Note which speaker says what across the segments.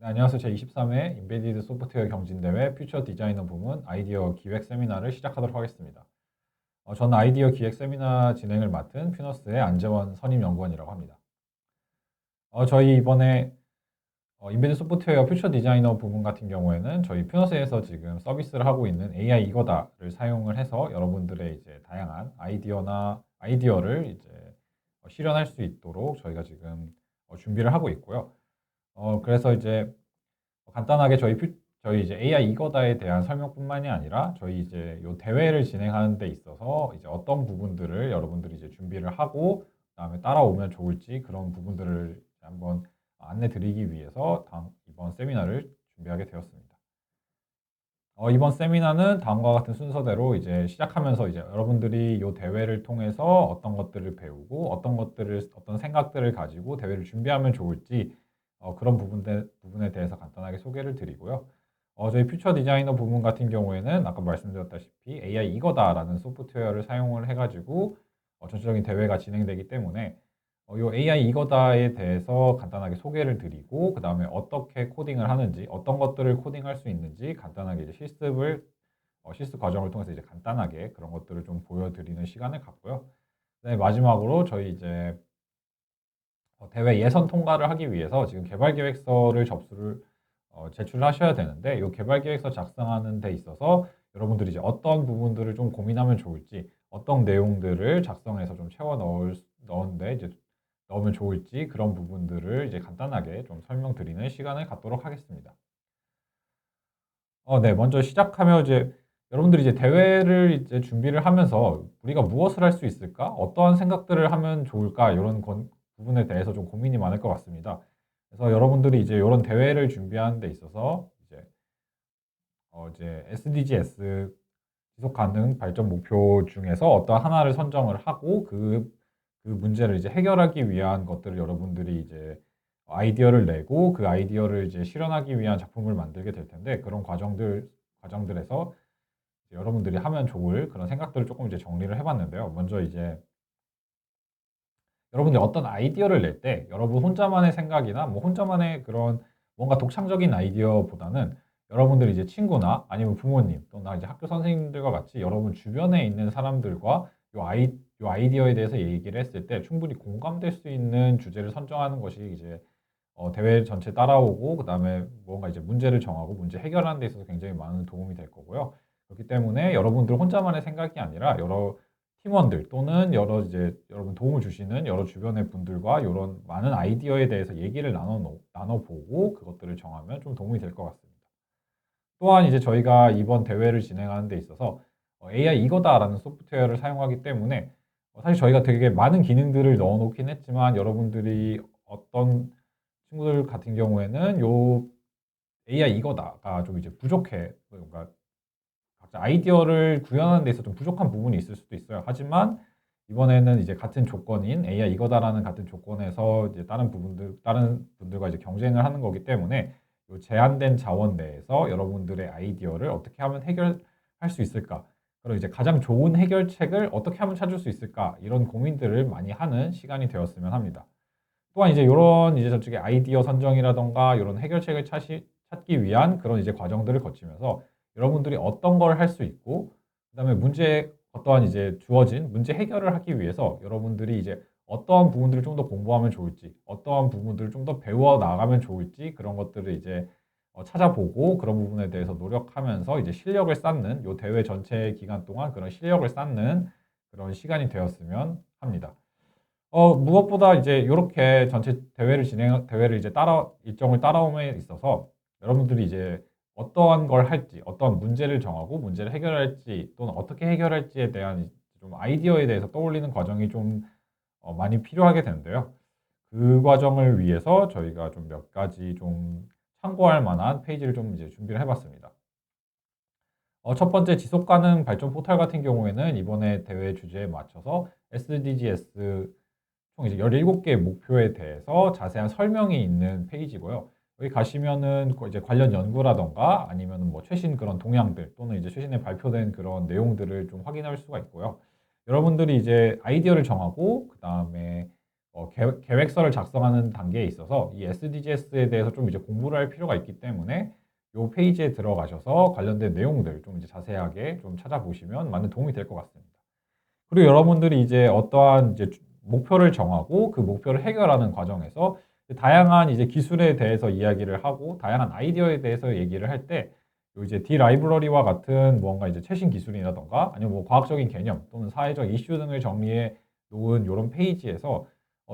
Speaker 1: 안녕하세요. 제23회 인베디드 소프트웨어 경진대회 퓨처 디자이너 부문 아이디어 기획 세미나를 시작하도록 하겠습니다. 저는 아이디어 기획 세미나 진행을 맡은 퓨너스의 안재원 선임연구원이라고 합니다. 저희 이번에 인베디드 소프트웨어 퓨처 디자이너 부문 같은 경우에는 저희 퓨너스에서 지금 서비스를 하고 있는 AI 이거다를 사용을 해서 여러분들의 이제 다양한 아이디어를 이제 실현할 수 있도록 저희가 지금 준비를 하고 있고요. 그래서 이제 간단하게 저희 이제 AI 이거다에 대한 설명뿐만이 아니라 저희 이제 요 대회를 진행하는 데 있어서 이제 어떤 부분들을 여러분들이 이제 준비를 하고 그다음에 따라오면 좋을지 그런 부분들을 한번 안내 드리기 위해서 이번 세미나를 준비하게 되었습니다. 이번 세미나는 다음과 같은 순서대로 이제 시작하면서 이제 여러분들이 요 대회를 통해서 어떤 것들을 배우고 어떤 생각들을 가지고 대회를 준비하면 좋을지 그런 부분에 대해서 간단하게 소개를 드리고요. 저희 퓨처 디자이너 부문 같은 경우에는 아까 말씀드렸다시피 AI 이거다라는 소프트웨어를 사용을 해가지고 전체적인 대회가 진행되기 때문에 요 AI 이거다에 대해서 간단하게 소개를 드리고 그다음에 어떻게 코딩을 하는지 어떤 것들을 코딩할 수 있는지 간단하게 이제 실습 과정을 통해서 이제 간단하게 그런 것들을 좀 보여드리는 시간을 갖고요. 그다음에 마지막으로 저희 이제 대회 예선 통과를 하기 위해서 지금 개발 계획서를 제출하셔야 되는데 이 개발 계획서 작성하는 데 있어서 여러분들이 이제 어떤 부분들을 좀 고민하면 좋을지 어떤 내용들을 작성해서 좀 넣는데 이제 넣으면 좋을지 그런 부분들을 이제 간단하게 좀 설명드리는 시간을 갖도록 하겠습니다. 네. 먼저 시작하면 이제 여러분들이 이제 대회를 이제 준비를 하면서 '우리가 무엇을 할 수 있을까? 어떠한 생각들을 하면 좋을까?' 요런 부분에 대해서 좀 고민이 많을 것 같습니다. 그래서 여러분들이 이제 요런 대회를 준비하는 데 있어서 이제 SDGs 지속 가능 발전 목표 중에서 어떤 하나를 선정을 하고 그 문제를 이제 해결하기 위한 것들을 여러분들이 이제 아이디어를 내고 그 아이디어를 이제 실현하기 위한 작품을 만들게 될 텐데 그런 과정들에서 이제 여러분들이 하면 좋을 그런 생각들을 조금 이제 정리를 해 봤는데요. 먼저 이제 여러분들이 어떤 아이디어를 낼 때 여러분 혼자만의 생각이나 뭐 혼자만의 그런 뭔가 독창적인 아이디어보다는 여러분들이 이제 친구나 아니면 부모님 또는 이제 학교 선생님들과 같이 여러분 주변에 있는 사람들과 요 아이디어에 대해서 얘기를 했을 때 충분히 공감될 수 있는 주제를 선정하는 것이 이제 대회 전체 따라오고 그다음에 뭔가 이제 문제를 정하고 문제 해결하는 데 있어서 굉장히 많은 도움이 될 거고요. 그렇기 때문에 여러분들 혼자만의 생각이 아니라 여러 팀원들 또는 여러 이제 여러분 도움을 주시는 여러 주변의 분들과 요런 많은 아이디어에 대해서 얘기를 나눠 보고 그것들을 정하면 좀 도움이 될 것 같습니다. 또한 이제 저희가 이번 대회를 진행하는 데 있어서 AI 이거다라는 소프트웨어를 사용하기 때문에 사실 저희가 되게 많은 기능들을 넣어 놓긴 했지만 여러분들이 어떤 친구들 같은 경우에는 요 AI 이거다가 좀 이제 부족해. 그러니까 각자 아이디어를 구현하는 데 있어서 좀 부족한 부분이 있을 수도 있어요. 하지만 이번에는 이제 같은 조건인 AI 이거다라는 같은 조건에서 이제 다른 분들과 이제 경쟁을 하는 거기 때문에 요 제한된 자원 내에서 여러분들의 아이디어를 어떻게 하면 해결할 수 있을까? 그리고 이제 가장 좋은 해결책을 어떻게 하면 찾을 수 있을까? 이런 고민들을 많이 하는 시간이 되었으면 합니다. 또한 이제 요런 이제 저쪽에 아이디어 선정이라든가 요런 해결책을 찾기 위한 그런 이제 과정들을 거치면서 여러분들이 어떤 걸 할 수 있고 그다음에 어떠한 이제 주어진 문제 해결을 하기 위해서 여러분들이 이제 어떠한 부분들을 좀 더 공부하면 좋을지, 어떠한 부분들을 좀 더 배워 나가면 좋을지 그런 것들을 이제 찾아보고 그런 부분에 대해서 노력하면서 이제 실력을 쌓는 요 대회 전체 기간 동안 그런 실력을 쌓는 그런 시간이 되었으면 합니다. 무엇보다 이제 요렇게 전체 대회를 이제 일정을 따라옴에 있어서 여러분들이 이제 어떠한 걸 할지, 어떠한 문제를 정하고 문제를 해결할지 또는 어떻게 해결할지에 대한 좀 아이디어에 대해서 떠올리는 과정이 좀 많이 필요하게 되는데요. 그 과정을 위해서 저희가 좀 몇 가지 좀 참고할 만한 페이지를 좀 이제 준비를 해 봤습니다. 첫 번째 지속 가능 발전 포털 같은 경우에는 이번에 대회 주제에 맞춰서 SDGs 총 이제 17개의 목표에 대해서 자세한 설명이 있는 페이지고요. 여기 가시면은 이제 관련 연구라든가 아니면은 뭐 최신 그런 동향들 또는 이제 최신에 발표된 그런 내용들을 좀 확인할 수가 있고요. 여러분들이 이제 아이디어를 정하고 그다음에 계획서를 작성하는 단계에 있어서 이 SDGs에 대해서 좀 이제 공부를 할 필요가 있기 때문에 이 페이지에 들어가셔서 관련된 내용들 좀 이제 자세하게 좀 찾아보시면 많은 도움이 될 것 같습니다. 그리고 여러분들이 이제 어떠한 이제 목표를 정하고 그 목표를 해결하는 과정에서 다양한 이제 기술에 대해서 이야기를 하고 다양한 아이디어에 대해서 얘기를 할 때 이제 D 라이브러리와 같은 뭔가 이제 최신 기술이라던가 아니면 뭐 과학적인 개념 또는 사회적 이슈 등을 정리해 놓은 이런 페이지에서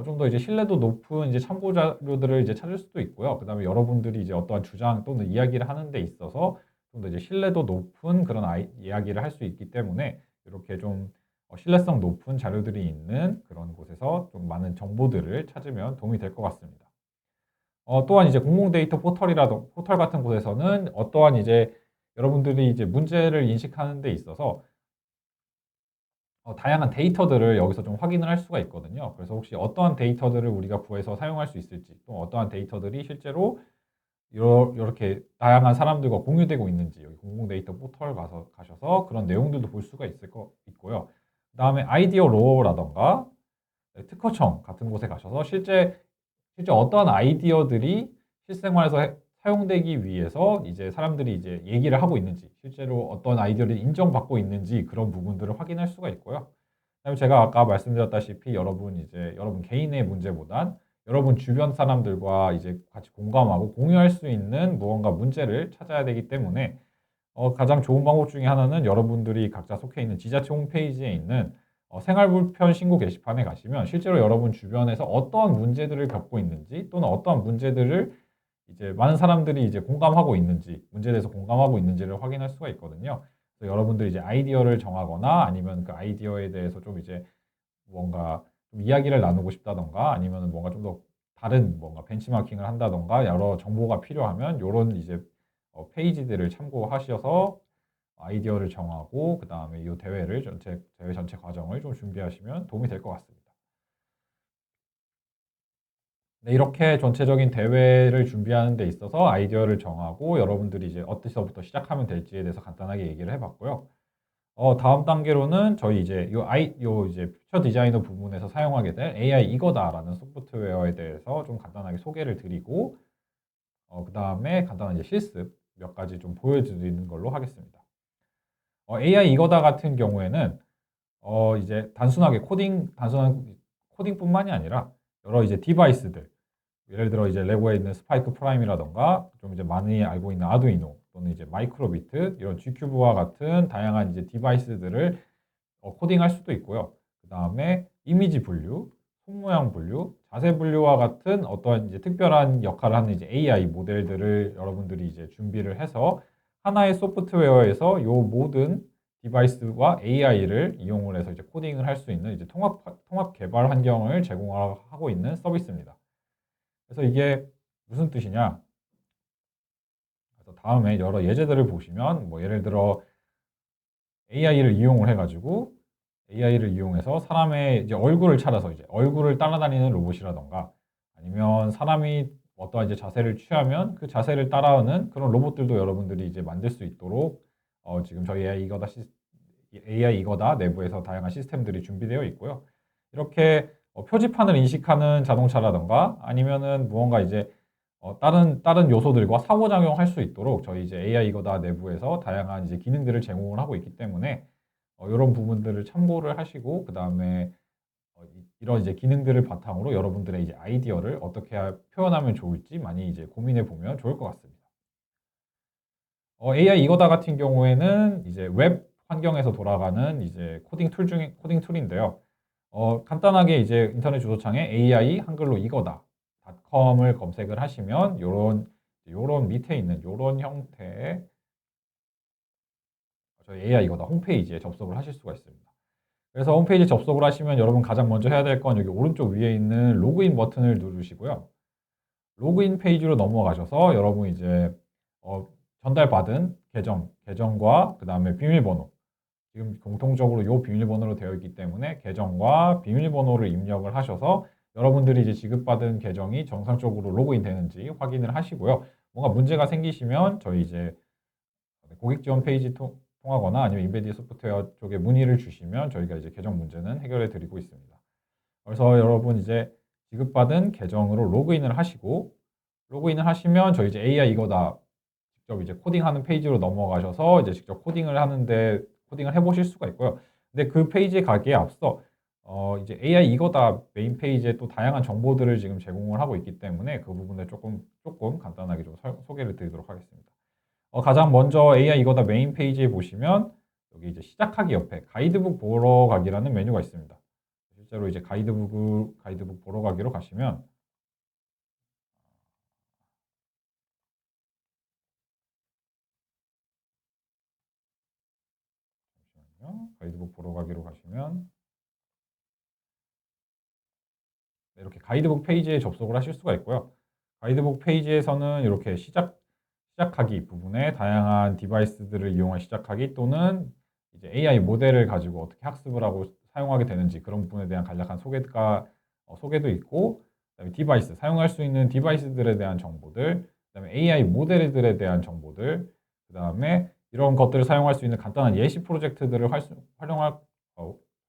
Speaker 1: 좀 더 이제 신뢰도 높은 이제 참고 자료들을 이제 찾을 수도 있고요. 그다음에 여러분들이 이제 어떠한 주장 또는 이야기를 하는 데 있어서 좀 더 이제 신뢰도 높은 그런 이야기를 할 수 있기 때문에 이렇게 좀 신뢰성 높은 자료들이 있는 그런 곳에서 좀 많은 정보들을 찾으면 도움이 될 것 같습니다. 또한 이제 공공 데이터 포털 같은 곳에서는 어떠한 이제 여러분들이 이제 문제를 인식하는 데 있어서 다양한 데이터들을 여기서 좀 확인을 할 수가 있거든요. 그래서 혹시 어떠한 데이터들을 우리가 구해서 사용할 수 있을지, 또 어떠한 데이터들이 실제로 요렇게 다양한 사람들과 공유되고 있는지 여기 공공 데이터 포털 가셔서 그런 내용들도 볼 수가 있고요. 그다음에 아이디어 로라든가 특허청 같은 곳에 가셔서 실제 어떠한 아이디어들이 실생활에서 사용되기 위해서 이제 사람들이 이제 얘기를 하고 있는지, 실제로 어떤 아이디어를 인정받고 있는지 그런 부분들을 확인할 수가 있고요. 그다음에 제가 아까 말씀드렸다시피 여러분 개인의 문제보단 여러분 주변 사람들과 이제 같이 공감하고 공유할 수 있는 무언가 문제를 찾아야 되기 때문에 가장 좋은 방법 중에 하나는 여러분들이 각자 속해 있는 지자체 홈페이지에 있는 생활불편 신고 게시판에 가시면 실제로 여러분 주변에서 어떠한 문제들을 겪고 있는지 또는 어떠한 문제들을 이제 많은 사람들이 이제 공감하고 있는지, 문제에 대해서 공감하고 있는지를 확인할 수가 있거든요. 그래서 여러분들이 이제 아이디어를 정하거나 아니면 그 아이디어에 대해서 좀 이제 뭔가 좀 이야기를 나누고 싶다던가 아니면 뭔가 좀 더 다른 뭔가 벤치마킹을 한다던가 여러 정보가 필요하면 요런 이제 페이지들을 참고하셔서 아이디어를 정하고 그다음에 이 대회 전체 과정을 좀 준비하시면 도움이 될 것 같습니다. 네, 이렇게 전체적인 대회를 준비하는 데 있어서 아이디어를 정하고 여러분들이 이제 어디서부터 시작하면 될지에 대해서 간단하게 얘기를 해봤고요. 다음 단계로는 저희 이제 요 이제 퓨처 디자이너 부분에서 사용하게 될 AI 이거다라는 소프트웨어에 대해서 좀 간단하게 소개를 드리고, 그다음에 간단한 이제 실습 몇 가지 좀 보여드리는 걸로 하겠습니다. AI 이거다 같은 경우에는 이제 단순한 코딩뿐만이 아니라 여러 이제 디바이스들, 예를 들어 이제 레고에 있는 스파이크 프라임이라던가 좀 이제 많이 알고 있는 아두이노 또는 이제 마이크로비트 이런 G큐브와 같은 다양한 이제 디바이스들을 코딩할 수도 있고요. 그다음에 이미지 분류, 손모양 분류, 자세 분류와 같은 어떠한 이제 특별한 역할을 하는 이제 AI 모델들을 여러분들이 이제 준비를 해서 하나의 소프트웨어에서 요 모든 디바이스와 AI를 이용을 해서 이제 코딩을 할 수 있는 이제 통합 개발 환경을 제공하고 있는 서비스입니다. 그래서 이게 무슨 뜻이냐? 그래서 다음에 여러 예제들을 보시면 뭐 예를 들어 AI를 이용을 해가지고 AI를 이용해서 사람의 이제 얼굴을 찾아서 이제 얼굴을 따라다니는 로봇이라던가 아니면 사람이 어떠한 이제 자세를 취하면 그 자세를 따라하는 그런 로봇들도 여러분들이 이제 만들 수 있도록 지금 저희 AI 이거다 내부에서 다양한 시스템들이 준비되어 있고요. 이렇게 표지판을 인식하는 자동차라던가 아니면은 무언가 이제 다른 요소들과 상호작용할 수 있도록 저희 이제 AI 이거다 내부에서 다양한 이제 기능들을 제공을 하고 있기 때문에 이런 부분들을 참고를 하시고 그다음에 이런 이제 기능들을 바탕으로 여러분들의 이제 아이디어를 어떻게 표현하면 좋을지 많이 이제 고민해 보면 좋을 것 같습니다. AI 이거다 같은 경우에는 이제 웹 환경에서 돌아가는 이제 코딩 툴인데요. 간단하게 이제 인터넷 주소창에 AI 한글로 이거다 닷컴을 검색을 하시면 요런 밑에 있는 요런 형태의 저희 AI 이거다 홈페이지에 접속을 하실 수가 있습니다. 그래서 홈페이지 접속을 하시면 여러분 가장 먼저 해야 될 건 여기 오른쪽 위에 있는 로그인 버튼을 누르시고요. 로그인 페이지로 넘어가셔서 여러분 이제 전달받은 계정과 그다음에 비밀번호 지금 공통적으로 이 비밀번호로 되어 있기 때문에 계정과 비밀번호를 입력을 하셔서 여러분들이 이제 지급받은 계정이 정상적으로 로그인 되는지 확인을 하시고요. 뭔가 문제가 생기시면 저희 이제 고객 지원 페이지 통하거나 아니면 인베디드 소프트웨어 쪽에 문의를 주시면 저희가 이제 계정 문제는 해결해 드리고 있습니다. 그래서 여러분 이제 지급받은 계정으로 로그인을 하시고 로그인을 하시면 저희 이제 AI 이거다 직접 이제 코딩하는 페이지로 넘어가셔서 이제 직접 코딩을 해보실 수가 있고요. 근데 그 페이지에 가기에 앞서 이제 AI 이거다 메인 페이지에 또 다양한 정보들을 지금 제공을 하고 있기 때문에 그 부분을 조금 간단하게 좀 소개를 드리도록 하겠습니다. 가장 먼저 AI 이거다 메인 페이지에 보시면 여기 이제 시작하기 옆에 가이드북 보러 가기라는 메뉴가 있습니다. 실제로 이제 가이드북 보러 가기로 가시면 잠시만요. 가이드북 보러 가기로 가시면 이렇게 가이드북 페이지에 접속을 하실 수가 있고요. 가이드북 페이지에서는 이렇게 시작하기 부분에 다양한 디바이스들을 이용한 시작하기 또는 이제 AI 모델을 가지고 어떻게 학습을 하고 사용하게 되는지 그런 부분에 대한 간략한 소개도 있고, 그다음에 디바이스, 사용할 수 있는 디바이스들에 대한 정보들, 그다음에 AI 모델들에 대한 정보들, 그다음에 이런 것들을 사용할 수 있는 간단한 예시 프로젝트들을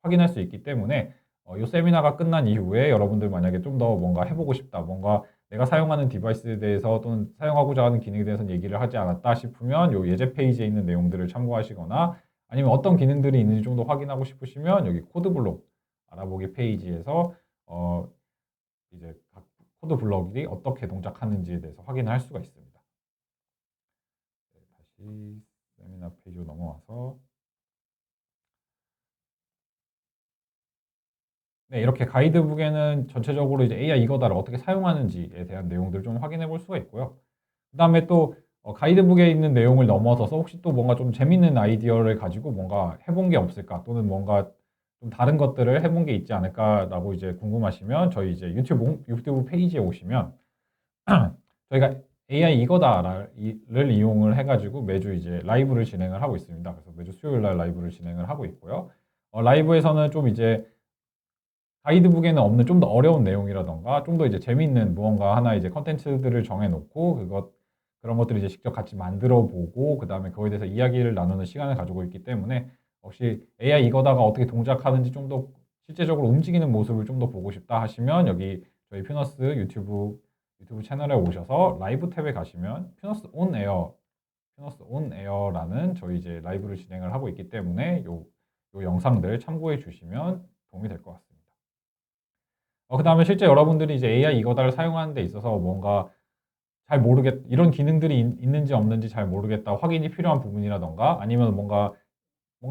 Speaker 1: 확인할 수 있기 때문에 이 세미나가 끝난 이후에 여러분들 만약에 좀 더 뭔가 해보고 싶다, 뭔가 내가 사용하는 디바이스에 대해서 또는 사용하고자 하는 기능에 대해서 얘기를 하지 않았다 싶으면 이 예제 페이지에 있는 내용들을 참고하시거나 아니면 어떤 기능들이 있는지 좀 더 확인하고 싶으시면 여기 코드블록 알아보기 페이지에서 이제 각 코드 블록이 어떻게 동작하는지에 대해서 확인할 수가 있습니다. 네, 다시 세미나 페이지로 넘어와서 네, 이렇게 가이드북에는 전체적으로 이제 AI 이거다를 어떻게 사용하는지에 대한 내용들을 좀 확인해 볼 수가 있고요. 그다음에 또 가이드북에 있는 내용을 넘어서서 혹시 또 뭔가 좀 재밌는 아이디어를 가지고 뭔가 해본 게 없을까 또는 뭔가 좀 다른 것들을 해본 게 있지 않을까라고 이제 궁금하시면 저희 이제 유튜브 페이지에 오시면 저희가 AI 이거다를 이용을 해가지고 매주 이제 라이브를 진행을 하고 있습니다. 그래서 매주 수요일 날 라이브를 진행을 하고 있고요. 라이브에서는 좀 이제 가이드북에는 없는 좀 더 어려운 내용이라던가 좀 더 이제 재미있는 무언가 하나 이제 컨텐츠들을 정해놓고 그런 것들을 이제 직접 같이 만들어 보고 그다음에 그거에 대해서 이야기를 나누는 시간을 가지고 있기 때문에 혹시 AI 이거다가 어떻게 동작하는지 좀 더 실제적으로 움직이는 모습을 좀 더 보고 싶다 하시면 여기 저희 퓨너스 유튜브 채널에 오셔서 라이브 탭에 가시면 퓨너스 온 에어라는 저희 이제 라이브를 진행을 하고 있기 때문에 요 영상들 참고해 주시면 도움이 될 것 같습니다. 그다음에 실제 여러분들이 이제 AI 이거다를 사용하는 데 있어서 뭔가 이런 기능들이 있는지 없는지 잘 모르겠다, 확인이 필요한 부분이라던가 아니면 뭔가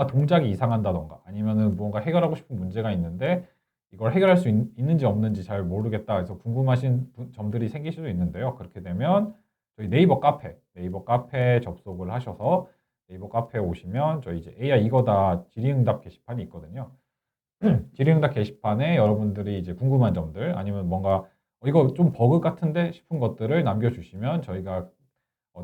Speaker 1: 동작이 이상한다던가 아니면은 무언가 해결하고 싶은 문제가 있는데 이걸 해결할 수 있는지 없는지 잘 모르겠다 해서 궁금하신 점들이 생길 수도 있는데요. 그렇게 되면 저희 네이버 카페에 접속을 하셔서 네이버 카페에 오시면 저희 이제 AI 이거다 질의응답 게시판이 있거든요. 질의응답 게시판에 여러분들이 이제 궁금한 점들 아니면 뭔가 이거 좀 버그 같은데 싶은 것들을 남겨주시면 저희가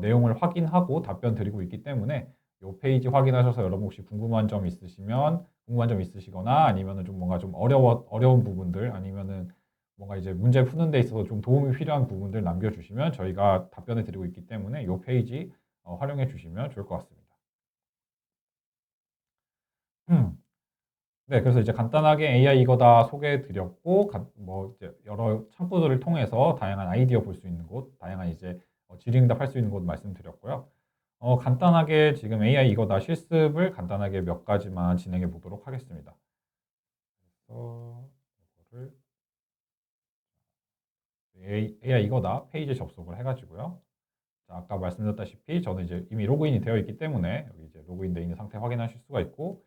Speaker 1: 내용을 확인하고 답변 드리고 있기 때문에 이 페이지 확인하셔서 여러분 혹시 궁금한 점 있으시거나 아니면은 좀 뭔가 좀 어려운 부분들 아니면은 뭔가 이제 문제 푸는 데 있어서 좀 도움이 필요한 부분들 남겨주시면 저희가 답변을 드리고 있기 때문에 이 페이지 활용해 주시면 좋을 것 같습니다. 네, 그래서 이제 간단하게 AI 이거다 소개해 드렸고, 뭐 이제 여러 창구들을 통해서 다양한 아이디어 볼 수 있는 곳, 다양한 이제 질의응답 할 수 있는 곳 말씀드렸고요. 간단하게 지금 AI 이거다 실습을 간단하게 몇 가지만 진행해 보도록 하겠습니다. 그래서 이거를 AI 이거다 페이지에 접속을 해가지고요. 자, 아까 말씀드렸다시피 저는 이제 이미 로그인이 되어 있기 때문에 여기 이제 로그인 되어 있는 상태 확인하실 수가 있고,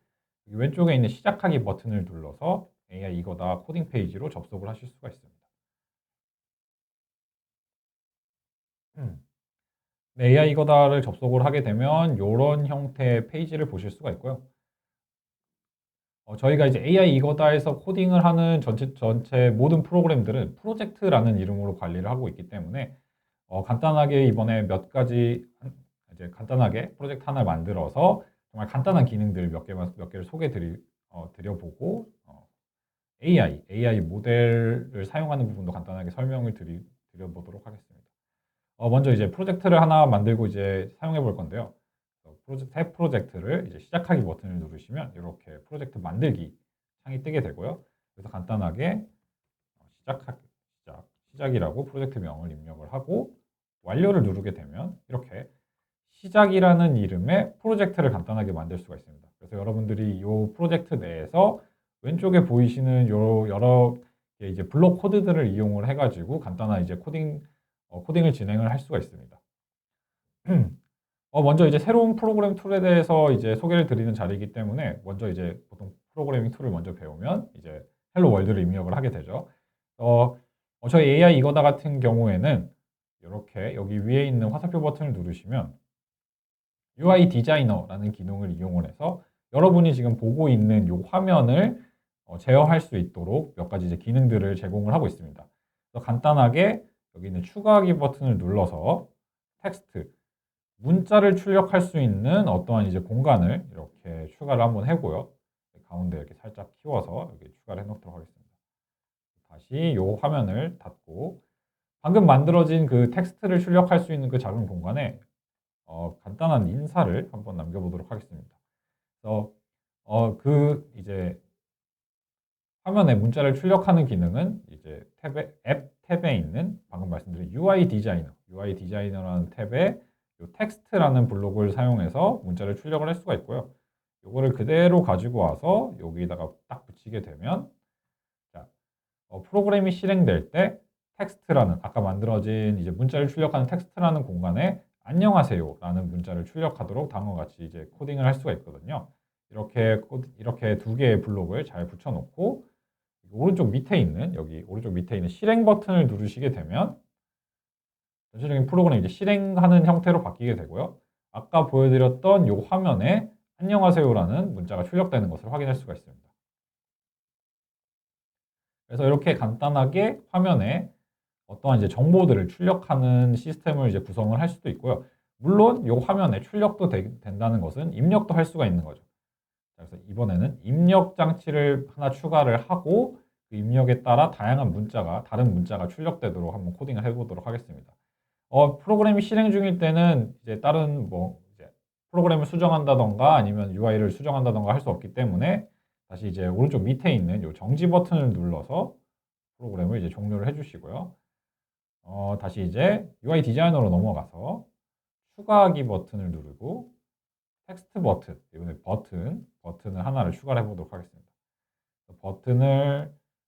Speaker 1: 여기 왼쪽에 있는 시작하기 버튼을 눌러서 AI 이거다 코딩 페이지로 접속을 하실 수가 있습니다. 네, AI 이거다를 접속을 하게 되면 이런 형태의 페이지를 보실 수가 있고요. 저희가 이제 AI 이거다에서 코딩을 하는 전체 모든 프로그램들은 프로젝트라는 이름으로 관리를 하고 있기 때문에 간단하게 이번에 이제 간단하게 프로젝트 하나 만들어서 정말 간단한 기능들 몇 개를 드려보고 AI 모델을 사용하는 부분도 간단하게 드려보도록 하겠습니다. 먼저 이제 프로젝트를 하나 만들고 이제 사용해 볼 건데요. 새 프로젝트를 이제 시작하기 버튼을 누르시면 이렇게 프로젝트 만들기 창이 뜨게 되고요. 그래서 간단하게 시작이라고 프로젝트명을 입력을 하고 완료를 누르게 되면 이렇게 시작이라는 이름의 프로젝트를 간단하게 만들 수가 있습니다. 그래서 여러분들이 이 프로젝트 내에서 왼쪽에 보이시는 요 여러 이제 블록 코드들을 이용을 해가지고 간단한 이제 코딩을 진행을 할 수가 있습니다. 먼저 이제 새로운 프로그램 툴에 대해서 이제 소개를 드리는 자리이기 때문에 먼저 이제 보통 프로그래밍 툴을 먼저 배우면 이제 헬로 월드를 입력을 하게 되죠. 저희 AI 이거다 같은 경우에는 이렇게 여기 위에 있는 화살표 버튼을 누르시면 UI 디자이너라는 기능을 이용을 해서 여러분이 지금 보고 있는 이 화면을 제어할 수 있도록 몇 가지 이제 기능들을 제공을 하고 있습니다. 그래서 간단하게 여기 있는 추가하기 버튼을 눌러서 텍스트, 문자를 출력할 수 있는 어떠한 이제 공간을 이렇게 추가를 한번 해고요. 가운데 이렇게 살짝 키워서 여기 추가를 해놓도록 하겠습니다. 다시 이 화면을 닫고 방금 만들어진 그 텍스트를 출력할 수 있는 그 작은 공간에 간단한 인사를 한번 남겨보도록 하겠습니다. 그래서 이제 화면에 문자를 출력하는 기능은 이제 앱 탭에 있는 방금 말씀드린 UI 디자이너라는 탭에 이 텍스트라는 블록을 사용해서 문자를 출력을 할 수가 있고요. 이거를 그대로 가지고 와서 여기다가 딱 붙이게 되면 자, 프로그램이 실행될 때 텍스트라는 아까 만들어진 이제 문자를 출력하는 텍스트라는 공간에 안녕하세요라는 문자를 출력하도록 다음과 같이 이제 코딩을 할 수가 있거든요. 이렇게 두 개의 블록을 잘 붙여놓고 오른쪽 밑에 있는 여기 오른쪽 밑에 있는 실행 버튼을 누르시게 되면 전체적인 프로그램이 이제 실행하는 형태로 바뀌게 되고요. 아까 보여드렸던 이 화면에 안녕하세요라는 문자가 출력되는 것을 확인할 수가 있습니다. 그래서 이렇게 간단하게 화면에 어떠한 이제 정보들을 출력하는 시스템을 이제 구성을 할 수도 있고요. 물론 이 화면에 출력도 된다는 것은 입력도 할 수가 있는 거죠. 그래서 이번에는 입력 장치를 하나 추가를 하고 그 입력에 따라 다양한 다른 문자가 출력되도록 한번 코딩을 해보도록 하겠습니다. 프로그램이 실행 중일 때는 이제 다른 이제 프로그램을 수정한다던가 아니면 UI를 수정한다던가 할 수 없기 때문에 다시 이제 오른쪽 밑에 있는 이 정지 버튼을 눌러서 프로그램을 이제 종료를 해주시고요. 다시 이제 UI 디자이너로 넘어가서 추가하기 버튼을 누르고 텍스트 버튼, 이번에 버튼을 하나를 추가를 해보도록 하겠습니다.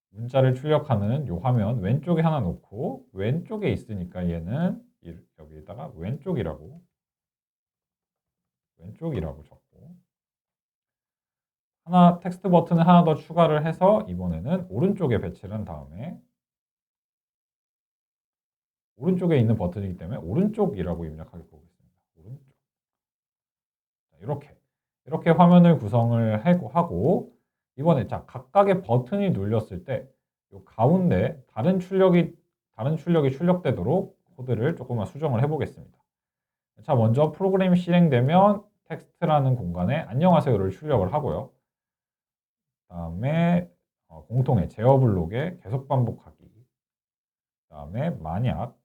Speaker 1: 문자를 출력하는 이 화면 왼쪽에 하나 놓고 왼쪽에 있으니까 얘는 여기다가 왼쪽이라고 적고 텍스트 버튼을 하나 더 추가를 해서 이번에는 오른쪽에 배치를 한 다음에 오른쪽에 있는 버튼이기 때문에 오른쪽이라고 입력하게 보겠습니다. 오른쪽. 이렇게 화면을 구성을 하고 이번에 각각의 버튼이 눌렸을 때 이 가운데 다른 출력이 출력되도록 코드를 조금만 수정을 해보겠습니다. 먼저 프로그램이 실행되면 텍스트라는 공간에 안녕하세요를 출력을 하고요. 다음에 공통의 제어 블록에 계속 반복하기. 다음에 만약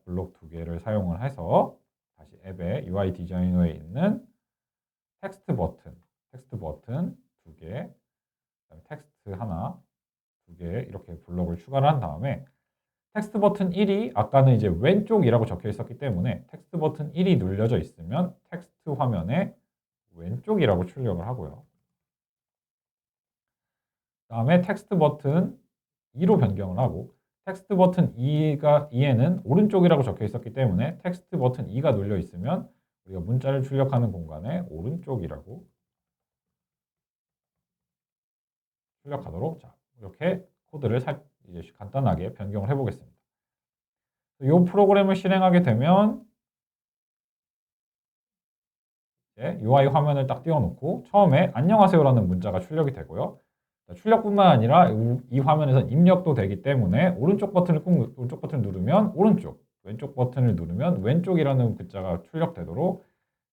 Speaker 1: 블록 두 개를 사용을 해서 다시 앱의 UI 디자이너에 있는 텍스트 버튼 두 개, 텍스트 하나, 두 개 이렇게 블록을 추가를 한 다음에 텍스트 버튼 1이 아까는 이제 왼쪽이라고 적혀 있었기 때문에 텍스트 버튼 1이 눌려져 있으면 텍스트 화면에 왼쪽이라고 출력을 하고요. 다음에 텍스트 버튼 2로 변경을 하고 텍스트 버튼 2에는 오른쪽이라고 적혀 있었기 때문에 텍스트 버튼 2가 눌려 있으면 우리가 문자를 출력하는 공간에 오른쪽이라고 출력하도록 이렇게 코드를 이제 간단하게 변경을 해보겠습니다. 이 프로그램을 실행하게 되면 이제 UI 화면을 딱 띄워놓고 처음에 안녕하세요라는 문자가 출력이 되고요. 출력뿐만 아니라 이 화면에선 입력도 되기 때문에 오른쪽 버튼을 누르면 오른쪽, 왼쪽 버튼을 누르면 왼쪽이라는 글자가 출력되도록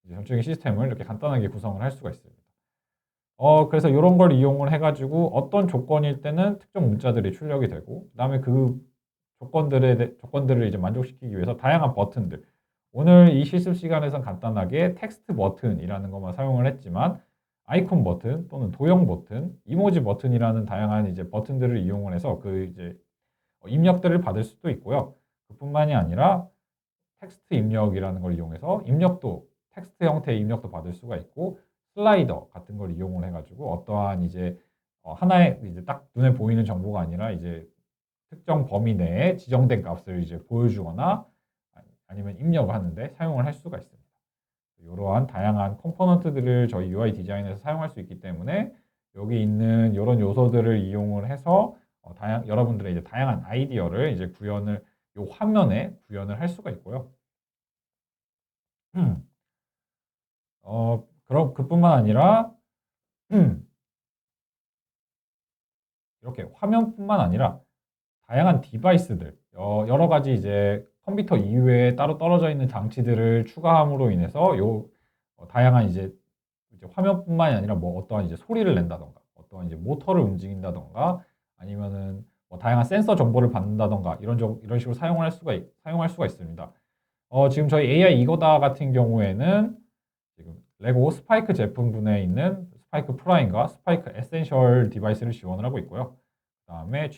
Speaker 1: 이제 전체적인 시스템을 이렇게 간단하게 구성을 할 수가 있습니다. 그래서 이런 걸 이용을 해가지고 어떤 조건일 때는 특정 문자들이 출력이 되고 그다음에 그 조건들을 이제 만족시키기 위해서 다양한 버튼들 오늘 이 실습 시간에선 간단하게 텍스트 버튼이라는 것만 사용을 했지만 아이콘 버튼 또는 도형 버튼, 이모지 버튼이라는 다양한 이제 버튼들을 이용을 해서 그 이제 입력들을 받을 수도 있고요. 그뿐만이 아니라 텍스트 입력이라는 걸 이용해서 입력도 텍스트 형태의 입력도 받을 수가 있고 슬라이더 같은 걸 이용을 해가지고 어떠한 이제 하나의 이제 딱 눈에 보이는 정보가 아니라 이제 특정 범위 내에 지정된 값을 이제 보여주거나 아니면 입력을 하는데 사용을 할 수가 있습니다. 이러한 다양한 컴포넌트들을 저희 UI 디자인에서 사용할 수 있기 때문에 여기 있는 이런 요소들을 이용을 해서 여러분들의 이제 다양한 아이디어를 이제 이 화면에 구현을 할 수가 있고요. 그럼 그뿐만 아니라 이렇게 화면뿐만 아니라 다양한 디바이스들, 여러 가지 이제 컴퓨터 이외에 따로 떨어져 있는 장치들을 추가함으로 인해서 다양한 이제 화면뿐만이 아니라 뭐 어떠한 이제 소리를 낸다던가, 어떠한 이제 모터를 움직인다던가, 아니면은 뭐 다양한 센서 정보를 받는다던가 이런 식으로 사용할 수가 있습니다. 지금 저희 AI 이거다 같은 경우에는 지금 레고 스파이크 제품군에 있는 스파이크 프라임과 스파이크 에센셜 디바이스를 지원을 하고 있고요. 그다음에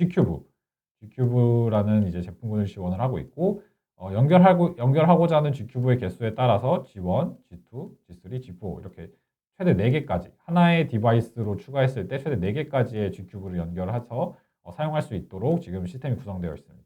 Speaker 1: G큐브라는 이제 제품군을 지원을 하고 있고 연결하고자 하는 G큐브의 개수에 따라서 G1, G2, G3, G4 이렇게 최대 4개까지 하나의 디바이스로 추가했을 때 최대 4개까지의 G큐브를 연결해서 사용할 수 있도록 지금 시스템이 구성되어 있습니다.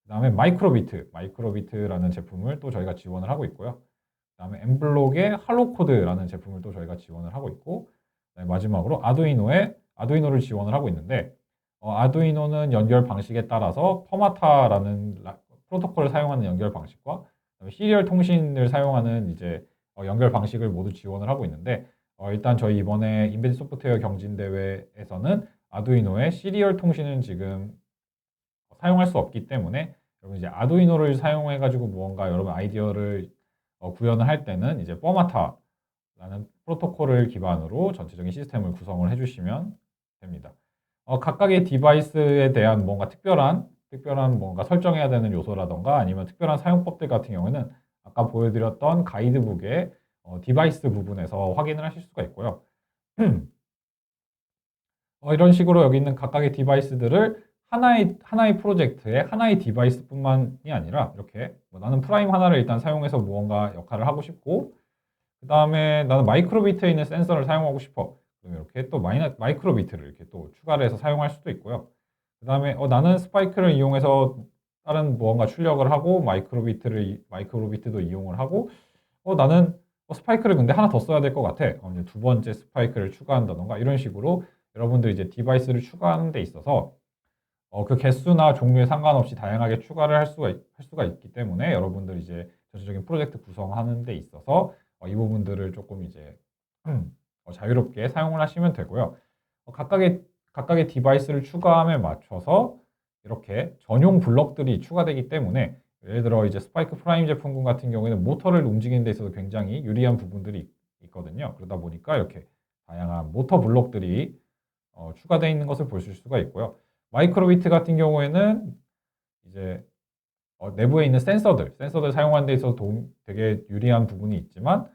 Speaker 1: 그 다음에 마이크로비트라는 제품을 또 저희가 지원을 하고 있고요. 그 다음에 엠블록의 할로코드라는 제품을 또 저희가 지원을 하고 있고 마지막으로 아두이노를 지원을 하고 있는데 아두이노는 연결 방식에 따라서 퍼마타라는 프로토콜을 사용하는 연결 방식과 시리얼 통신을 사용하는 이제 연결 방식을 모두 지원을 하고 있는데 일단 저희 이번에 인베드 소프트웨어 경진대회에서는 아두이노의 시리얼 통신은 지금 사용할 수 없기 때문에 여러분 이제 아두이노를 사용해 가지고 무언가 여러분 아이디어를 구현을 할 때는 이제 퍼마타라는 프로토콜을 기반으로 전체적인 시스템을 구성을 해주시면 됩니다. 각각의 디바이스에 대한 뭔가 특별한 뭔가 설정해야 되는 요소라던가 아니면 특별한 사용법들 같은 경우는 아까 보여드렸던 가이드북의 디바이스 부분에서 확인을 하실 수가 있고요. 이런 식으로 여기 있는 각각의 디바이스들을 하나의 프로젝트에 하나의 디바이스뿐만이 아니라 이렇게 나는 프라임 하나를 일단 사용해서 무언가 역할을 하고 싶고 그 다음에 나는 마이크로비트에 있는 센서를 사용하고 싶어. 그럼 이렇게 또 마이크로비트를 이렇게 또 추가를 해서 사용할 수도 있고요. 그 다음에 나는 스파이크를 이용해서 다른 무언가 출력을 하고 마이크로비트도 이용을 하고 나는 스파이크를 근데 하나 더 써야 될 것 같아. 이제 두 번째 스파이크를 추가한다던가 이런 식으로 여러분들 이제 디바이스를 추가하는 데 있어서 그 개수나 종류에 상관없이 다양하게 추가를 할 수가 있기 때문에 여러분들 이제 전체적인 프로젝트 구성하는 데 있어서 이 부분들을 조금 이제 자유롭게 사용을 하시면 되고요. 각각의 디바이스를 추가함에 맞춰서 이렇게 전용 블럭들이 추가되기 때문에 예를 들어 이제 스파이크 프라임 제품군 같은 경우에는 모터를 움직이는 데 있어서 굉장히 유리한 부분들이 있거든요. 그러다 보니까 이렇게 다양한 모터 블록들이 추가되어 있는 것을 보실 수가 있고요. 마이크로비트 같은 경우에는 이제 내부에 있는 센서들 사용하는 데 있어서 되게 유리한 부분이 있지만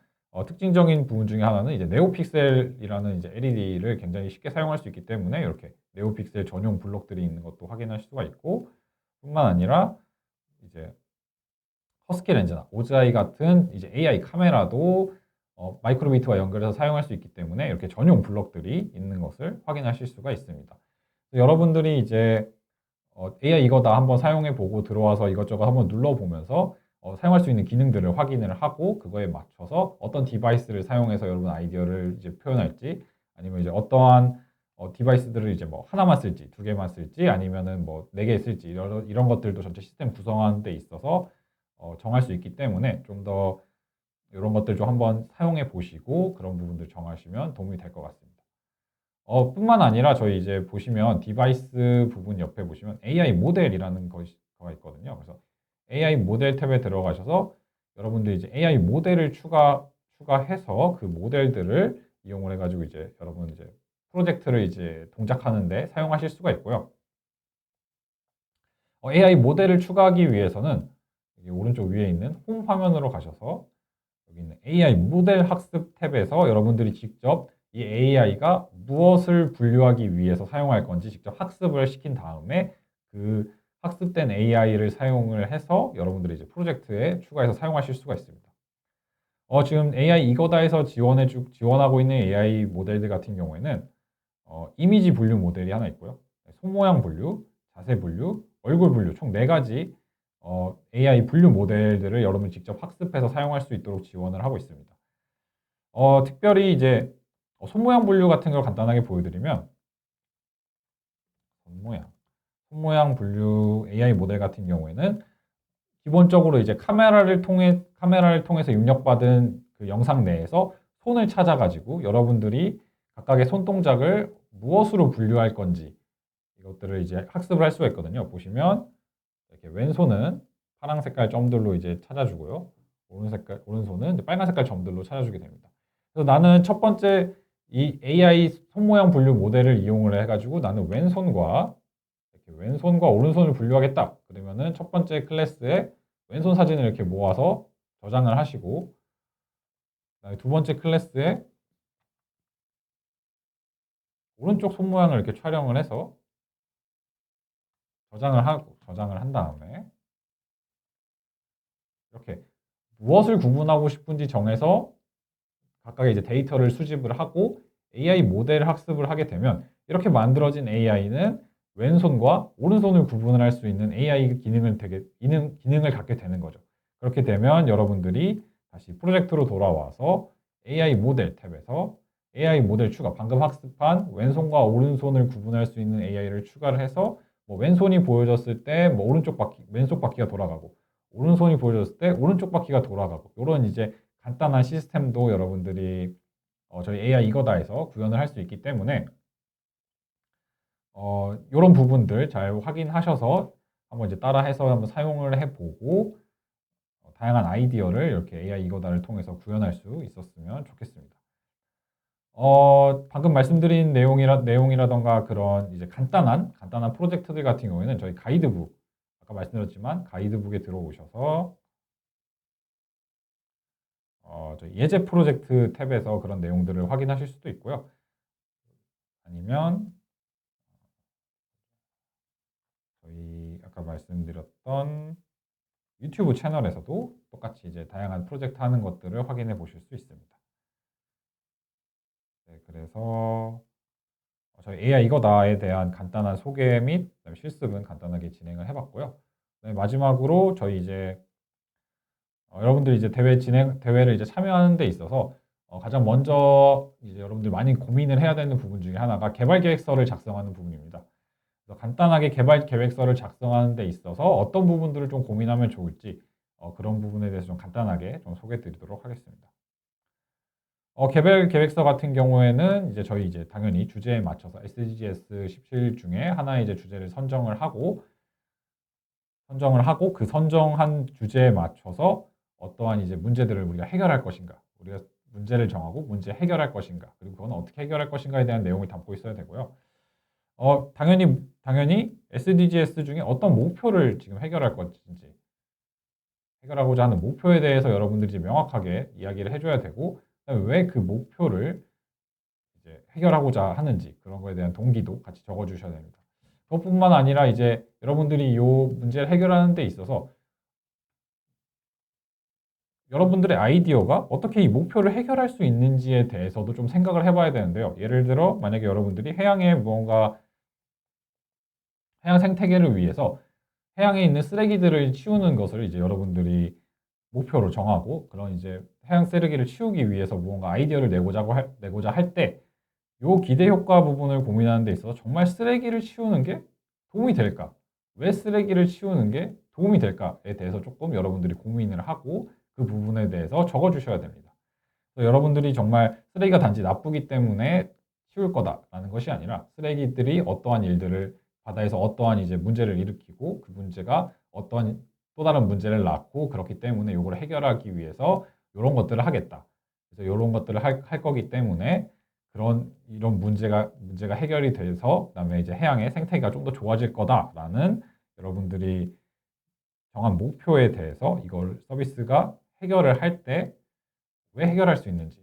Speaker 1: 특징적인 부분 중에 하나는 이제 네오픽셀이라는 이제 LED를 굉장히 쉽게 사용할 수 있기 때문에 이렇게 네오픽셀 전용 블록들이 있는 것도 확인할 수가 있고 뿐만 아니라 이제 허스키 렌즈나 오즈아이 같은 이제 AI 카메라도 마이크로비트와 연결해서 사용할 수 있기 때문에 이렇게 전용 블록들이 있는 것을 확인하실 수가 있습니다. 여러분들이 이제 AI 이거다 한번 사용해 보고 들어와서 이것저것 한번 눌러보면서 사용할 수 있는 기능들을 확인을 하고 그거에 맞춰서 어떤 디바이스를 사용해서 여러분 아이디어를 이제 표현할지 아니면 이제 어떠한 디바이스들을 이제 뭐 하나만 쓸지 두 개만 쓸지 아니면은 뭐 네 개 쓸지 이런 것들도 전체 시스템 구성하는 데 있어서 정할 수 있기 때문에 좀 더 이런 것들 좀 한번 사용해 보시고 그런 부분들 정하시면 도움이 될 것 같습니다. 뿐만 아니라 저희 이제 보시면 디바이스 부분 옆에 보시면 AI 모델이라는 거가 있거든요. 그래서 AI 모델 탭에 들어가셔서 여러분들 이제 AI 모델을 추가해서 그 모델들을 이용을 해가지고 이제 여러분 이제 프로젝트를 이제 동작하는데 사용하실 수가 있고요. AI 모델을 추가하기 위해서는 여기 오른쪽 위에 있는 홈 화면으로 가셔서 여기 있는 AI 모델 학습 탭에서 여러분들이 직접 이 AI가 무엇을 분류하기 위해서 사용할 건지 직접 학습을 시킨 다음에 그 학습된 AI를 사용을 해서 여러분들이 이제 프로젝트에 추가해서 사용하실 수가 있습니다. 지금 AI 이거다에서 지원하고 있는 AI 모델들 같은 경우에는 이미지 분류 모델이 하나 있고요. 손모양 분류, 자세 분류, 얼굴 분류 총 4가지 AI 분류 모델들을 여러분 직접 학습해서 사용할 수 있도록 지원을 하고 있습니다. 특별히 이제 손모양 분류 같은 걸 간단하게 보여드리면 손모양 분류 AI 모델 같은 경우에는 기본적으로 이제 카메라를 통해서 입력받은 그 영상 내에서 손을 찾아가지고 여러분들이 각각의 손 동작을 무엇으로 분류할 건지 이것들을 이제 학습을 할 수가 있거든요. 보시면 이렇게 왼손은 파란 색깔 점들로 이제 찾아주고요. 오른손은 이제 빨간 색깔 점들로 찾아주게 됩니다. 그래서 나는 첫 번째 이 AI 손모양 분류 모델을 이용을 해가지고 나는 왼손과 오른손을 분류하겠다. 그러면은 첫 번째 클래스에 왼손 사진을 이렇게 모아서 저장을 하시고, 그다음에 두 번째 클래스에 오른쪽 손 모양을 이렇게 촬영을 해서 저장을 한 다음에 이렇게 무엇을 구분하고 싶은지 정해서 각각의 이제 데이터를 수집을 하고 AI 모델 학습을 하게 되면 이렇게 만들어진 AI는 왼손과 오른손을 구분을 할 수 있는 AI 기능을 갖게 되는 거죠. 그렇게 되면 여러분들이 다시 프로젝트로 돌아와서 AI 모델 탭에서 AI 모델 추가, 방금 학습한 왼손과 오른손을 구분할 수 있는 AI를 추가를 해서 뭐 왼손이 보여졌을 때 뭐 왼쪽 바퀴가 돌아가고 오른손이 보여졌을 때 오른쪽 바퀴가 돌아가고 이런 이제 간단한 시스템도 여러분들이 저희 AI 이거다에서 구현을 할 수 있기 때문에 이런 부분들 잘 확인하셔서 한번 이제 따라해서 한번 사용을 해보고 다양한 아이디어를 이렇게 AI 이거다를 통해서 구현할 수 있었으면 좋겠습니다. 방금 말씀드린 내용이라던가 그런 이제 간단한 프로젝트들 같은 경우에는 저희 가이드북, 아까 말씀드렸지만 가이드북에 들어오셔서 저희 예제 프로젝트 탭에서 그런 내용들을 확인하실 수도 있고요. 아니면 저희 아까 말씀드렸던 유튜브 채널에서도 똑같이 이제 다양한 프로젝트 하는 것들을 확인해 보실 수 있습니다. 네, 그래서 저희 AI 이거다에 대한 간단한 소개 및 실습은 간단하게 진행을 해봤고요. 네, 마지막으로 저희 이제 여러분들이 이제 대회를 이제 참여하는 데 있어서 가장 먼저 이제 여러분들 많이 고민을 해야 되는 부분 중에 하나가 개발 계획서를 작성하는 부분입니다. 그래서 간단하게 개발 계획서를 작성하는 데 있어서 어떤 부분들을 좀 고민하면 좋을지 그런 부분에 대해서 좀 간단하게 좀 소개해 드리도록 하겠습니다. 개발 계획서 같은 경우에는 이제 저희 이제 당연히 주제에 맞춰서 SDGs 17 중에 하나의 이제 주제를 선정을 하고 그 선정한 주제에 맞춰서 어떠한 이제 문제들을 우리가 해결할 것인가, 우리가 문제를 정하고 문제 해결할 것인가, 그리고 그건 어떻게 해결할 것인가에 대한 내용을 담고 있어야 되고요. 당연히 SDGs 중에 어떤 목표를 지금 해결할 것인지, 해결하고자 하는 목표에 대해서 여러분들이 이제 명확하게 이야기를 해줘야 되고, 왜 그 목표를 이제 해결하고자 하는지 그런 거에 대한 동기도 같이 적어주셔야 됩니다. 그것뿐만 아니라 이제 여러분들이 이 문제를 해결하는 데 있어서 여러분들의 아이디어가 어떻게 이 목표를 해결할 수 있는지에 대해서도 좀 생각을 해봐야 되는데요. 예를 들어 만약에 여러분들이 해양에 무언가 해양 생태계를 위해서 해양에 있는 쓰레기들을 치우는 것을 이제 여러분들이 목표로 정하고 그런 이제 해양 쓰레기를 치우기 위해서 무언가 아이디어를 내고자 할 때 요 기대 효과 부분을 고민하는 데 있어서 정말 쓰레기를 치우는 게 도움이 될까? 왜 쓰레기를 치우는 게 도움이 될까에 대해서 조금 여러분들이 고민을 하고 그 부분에 대해서 적어 주셔야 됩니다. 여러분들이 정말 쓰레기가 단지 나쁘기 때문에 치울 거다라는 것이 아니라 쓰레기들이 어떠한 일들을 바다에서 어떠한 이제 문제를 일으키고 그 문제가 어떠한 또 다른 문제를 낳고 그렇기 때문에 이걸 해결하기 위해서 이런 것들을 하겠다. 그래서 이런 것들을 할 거기 때문에 이런 문제가 해결이 돼서 그다음에 이제 해양의 생태계가 좀 더 좋아질 거다라는 여러분들이 정한 목표에 대해서 이걸 서비스가 해결을 할 때 왜 해결할 수 있는지에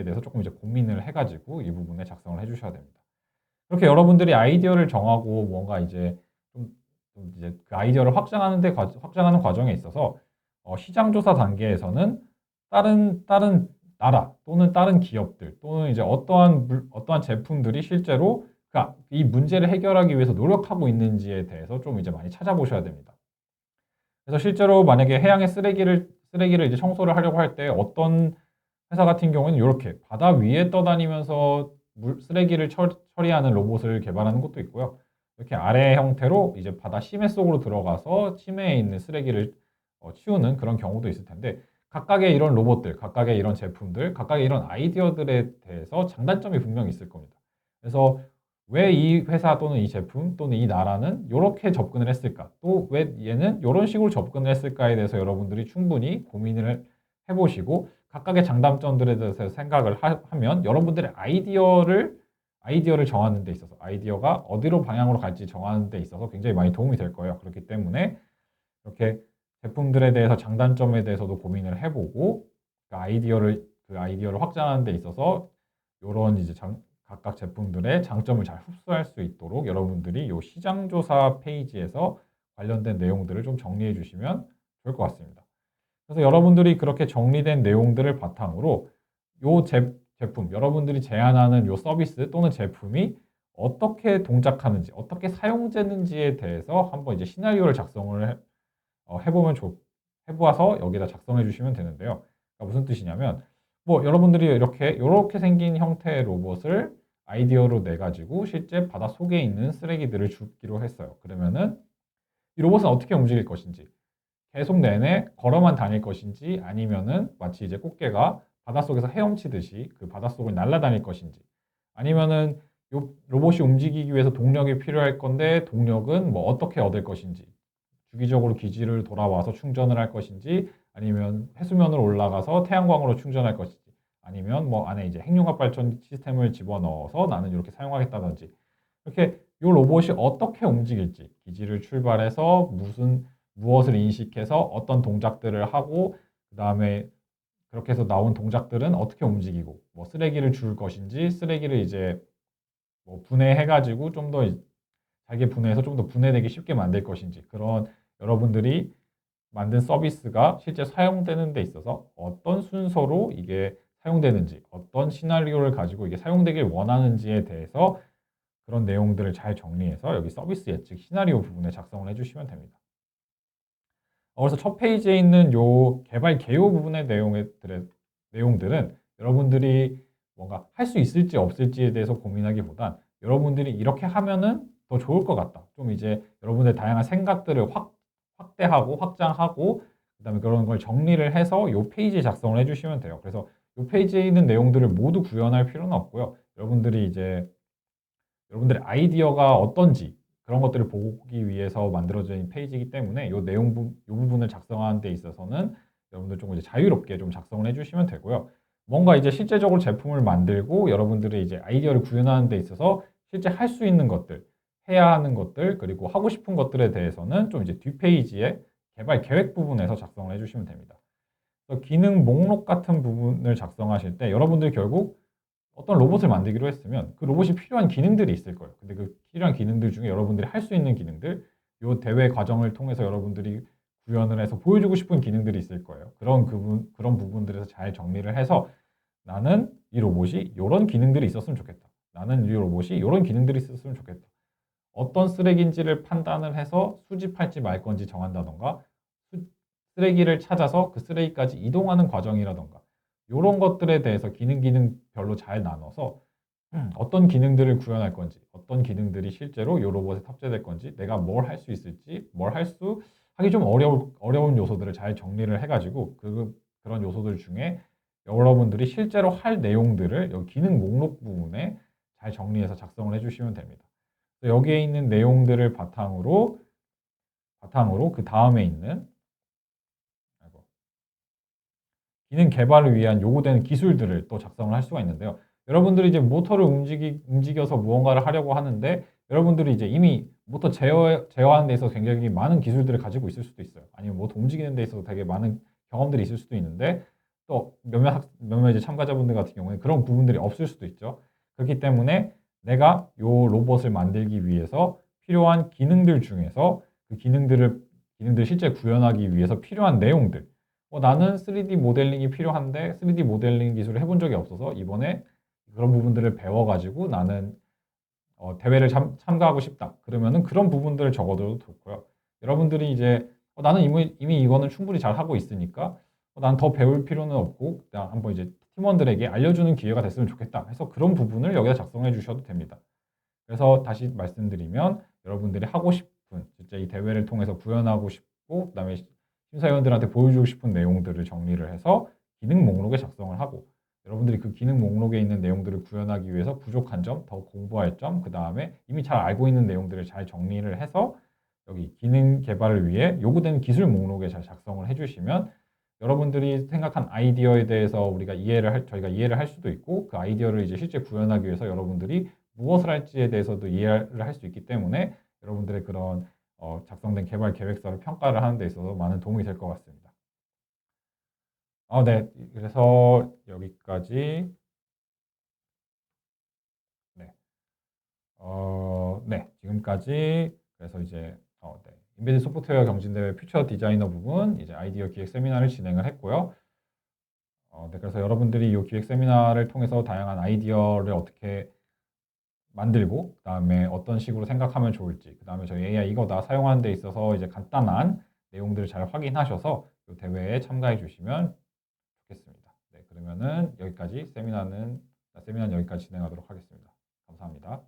Speaker 1: 대해서 조금 이제 고민을 해가지고 이 부분에 작성을 해주셔야 됩니다. 그렇게 여러분들이 아이디어를 정하고 뭔가 이제 좀 이제 그 아이디어를 확장하는 과정에 있어서 시장 조사 단계에서는 다른 나라 또는 다른 기업들 또는 이제 어떠한 제품들이 실제로 이 문제를 해결하기 위해서 노력하고 있는지에 대해서 좀 이제 많이 찾아보셔야 됩니다. 그래서 실제로 만약에 해양의 쓰레기를 이제 청소를 하려고 할 때 어떤 회사 같은 경우는 이렇게 바다 위에 떠다니면서 쓰레기를 처리하는 로봇을 개발하는 것도 있고요. 이렇게 아래 형태로 이제 바다 심해 속으로 들어가서 심해에 있는 쓰레기를 치우는 그런 경우도 있을 텐데 각각의 이런 로봇들, 각각의 이런 제품들, 각각의 이런 아이디어들에 대해서 장단점이 분명히 있을 겁니다. 그래서 왜 이 회사 또는 이 제품 또는 이 나라는 이렇게 접근을 했을까? 또 왜 얘는 이런 식으로 접근을 했을까에 대해서 여러분들이 충분히 고민을 해보시고 각각의 장단점들에 대해서 생각을 하면 여러분들의 아이디어를 정하는 데 있어서 아이디어가 어디로 방향으로 갈지 정하는 데 있어서 굉장히 많이 도움이 될 거예요. 그렇기 때문에 이렇게 제품들에 대해서 장단점에 대해서도 고민을 해보고 그 아이디어를 확장하는 데 있어서 이런 이제 각각 제품들의 장점을 잘 흡수할 수 있도록 여러분들이 이 시장조사 페이지에서 관련된 내용들을 좀 정리해 주시면 좋을 것 같습니다. 그래서 여러분들이 그렇게 정리된 내용들을 바탕으로 이 제품, 여러분들이 제안하는 이 서비스 또는 제품이 어떻게 동작하는지, 어떻게 사용되는지에 대해서 한번 이제 시나리오를 작성을 해보아서 여기다 작성해 주시면 되는데요. 그러니까 무슨 뜻이냐면, 뭐 여러분들이 이렇게 생긴 형태의 로봇을 아이디어로 내가지고 실제 바닷속에 있는 쓰레기들을 줍기로 했어요. 그러면은 이 로봇은 어떻게 움직일 것인지, 계속 내내 걸어만 다닐 것인지 아니면은 마치 이제 꽃게가 바닷속에서 헤엄치듯이 그 바닷속을 날아다닐 것인지 아니면은 요 로봇이 움직이기 위해서 동력이 필요할 건데 동력은 뭐 어떻게 얻을 것인지 주기적으로 기지를 돌아와서 충전을 할 것인지 아니면 해수면으로 올라가서 태양광으로 충전할 것인지 아니면 뭐 안에 이제 핵융합 발전 시스템을 집어넣어서 나는 이렇게 사용하겠다든지 이렇게 이 로봇이 어떻게 움직일지 기지를 출발해서 무엇을 인식해서 어떤 동작들을 하고 그 다음에 그렇게 해서 나온 동작들은 어떻게 움직이고 뭐 쓰레기를 줄 것인지 쓰레기를 이제 뭐 분해해가지고 좀 더 자기 분해해서 좀 더 분해되기 쉽게 만들 것인지 그런 여러분들이 만든 서비스가 실제 사용되는 데 있어서 어떤 순서로 이게 사용되는지 어떤 시나리오를 가지고 이게 사용되길 원하는지에 대해서 그런 내용들을 잘 정리해서 여기 서비스 예측 시나리오 부분에 작성을 해주시면 됩니다. 그래서 첫 페이지에 있는 요 개발 개요 부분의 내용들은 여러분들이 뭔가 할 수 있을지 없을지에 대해서 고민하기보단 여러분들이 이렇게 하면은 더 좋을 것 같다. 좀 이제 여러분의 다양한 생각들을 확대하고 확장하고 그다음에 그런 걸 정리를 해서 요 페이지에 작성을 해주시면 돼요. 그래서 요 페이지에 있는 내용들을 모두 구현할 필요는 없고요. 여러분들의 아이디어가 어떤지 그런 것들을 보기 위해서 만들어진 페이지이기 때문에 이 부분을 작성하는 데 있어서는 여러분들 조금 이제 자유롭게 좀 작성을 해주시면 되고요. 뭔가 이제 실제적으로 제품을 만들고 여러분들의 이제 아이디어를 구현하는 데 있어서 실제 할 수 있는 것들, 해야 하는 것들, 그리고 하고 싶은 것들에 대해서는 좀 이제 뒷페이지에 개발 계획 부분에서 작성을 해주시면 됩니다. 그래서 기능 목록 같은 부분을 작성하실 때 여러분들이 결국 어떤 로봇을 만들기로 했으면 그 로봇이 필요한 기능들이 있을 거예요. 근데 그 필요한 기능들 중에 여러분들이 할 수 있는 기능들, 요 대회 과정을 통해서 여러분들이 구현을 해서 보여주고 싶은 기능들이 있을 거예요. 그런 부분들에서 잘 정리를 해서 나는 이 로봇이 이런 기능들이 있었으면 좋겠다. 나는 이 로봇이 이런 기능들이 있었으면 좋겠다. 어떤 쓰레기인지를 판단을 해서 수집할지 말 건지 정한다던가 쓰레기를 찾아서 그 쓰레기까지 이동하는 과정이라던가 이런 것들에 대해서 기능별로 잘 나눠서 어떤 기능들을 구현할 건지 어떤 기능들이 실제로 이 로봇에 탑재될 건지 내가 뭘 할 수 있을지 하기 좀 어려운 요소들을 잘 정리를 해가지고 그런 요소들 중에 여러분들이 실제로 할 내용들을 여기 기능 목록 부분에 잘 정리해서 작성을 해주시면 됩니다. 여기에 있는 내용들을 바탕으로 그 다음에 있는 기능 개발을 위한 요구되는 기술들을 또 작성을 할 수가 있는데요. 여러분들이 이제 모터를 움직여서 무언가를 하려고 하는데 여러분들이 이제 이미 모터 제어하는 데 있어서 굉장히 많은 기술들을 가지고 있을 수도 있어요. 아니면 모터 움직이는 데 있어서 되게 많은 경험들이 있을 수도 있는데 또 몇몇 이제 참가자분들 같은 경우에 그런 부분들이 없을 수도 있죠. 그렇기 때문에 내가 요 로봇을 만들기 위해서 필요한 기능들 중에서 그 기능들 실제 구현하기 위해서 필요한 내용들. 나는 3D 모델링이 필요한데 3D 모델링 기술을 해본 적이 없어서 이번에 그런 부분들을 배워가지고 나는 대회를 참가하고 싶다. 그러면은 그런 부분들을 적어도 좋고요. 여러분들이 이제 나는 이미 이거는 충분히 잘 하고 있으니까 난 더 배울 필요는 없고 그냥 한번 이제 팀원들에게 알려주는 기회가 됐으면 좋겠다 해서 그런 부분을 여기다 작성해 주셔도 됩니다. 그래서 다시 말씀드리면 여러분들이 하고 싶은 진짜 이 대회를 통해서 구현하고 싶고 그다음에 심사위원들한테 보여주고 싶은 내용들을 정리를 해서 기능 목록에 작성을 하고 여러분들이 그 기능 목록에 있는 내용들을 구현하기 위해서 부족한 점, 더 공부할 점, 그 다음에 이미 잘 알고 있는 내용들을 잘 정리를 해서 여기 기능 개발을 위해 요구되는 기술 목록에 잘 작성을 해주시면 여러분들이 생각한 아이디어에 대해서 저희가 이해를 할 수도 있고 그 아이디어를 이제 실제 구현하기 위해서 여러분들이 무엇을 할지에 대해서도 이해를 할 수 있기 때문에 여러분들의 그런 작성된 개발 계획서를 평가를 하는 데 있어서 많은 도움이 될 것 같습니다. 네. 그래서 여기까지 네. 네. 지금까지 그래서 이제 네. 인베디드 소프트웨어 경진대회 퓨처 디자이너 부분 이제 아이디어 기획 세미나를 진행을 했고요. 네. 그래서 여러분들이 이 기획 세미나를 통해서 다양한 아이디어를 어떻게 만들고 그다음에 어떤 식으로 생각하면 좋을지 그다음에 저희 AI 이거다 사용하는 데 있어서 이제 간단한 내용들을 잘 확인하셔서 이 대회에 참가해 주시면 좋겠습니다. 네. 그러면은 세미나는 여기까지 진행하도록 하겠습니다. 감사합니다.